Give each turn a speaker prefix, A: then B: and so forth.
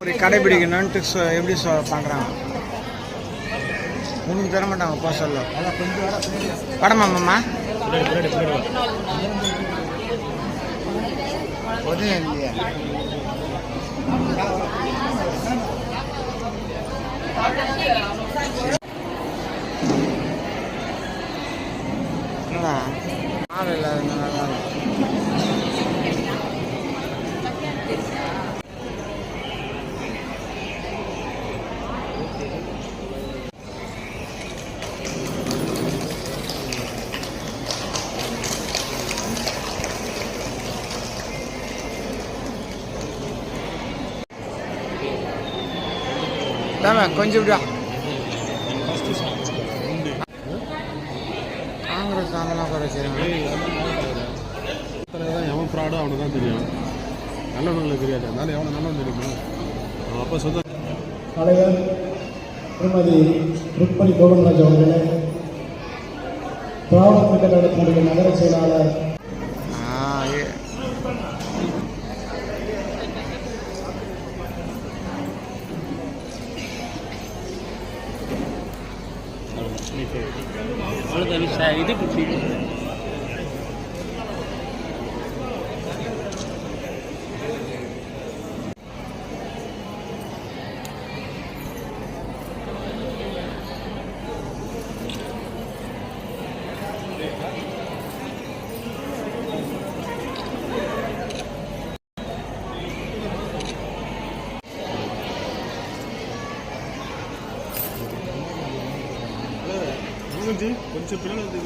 A: ஒரு கடைபிடிக்கணும்ட்டு எப்படி பண்ணுறாங்க. உனக்கு தர மாட்டாங்க அப்பா சொல்ல படமாம்மா உதவி இல்லையா. என்னடா ஆள் இல்லாத நல்லா கொஞ்சம் விடா காங்கிரஸ் அதெல்லாம் குறைச்சிருங்க.
B: எவன் ஃப்ராடோ அவனுக்கு தான் தெரியும், நல்லவனுங்களுக்கு தெரியாது. அதனால எவனை நல்லவன் தெரியுமா? அப்போ சொந்த
C: தலைவர் திருமதி ருக்மணி கோவிந்தராஜ் அவர்களே, திராவிட முன்னேற்ற கழகத்தினுடைய நகர செயலாளர்
D: இது
B: கொஞ்சம் பின்னாடி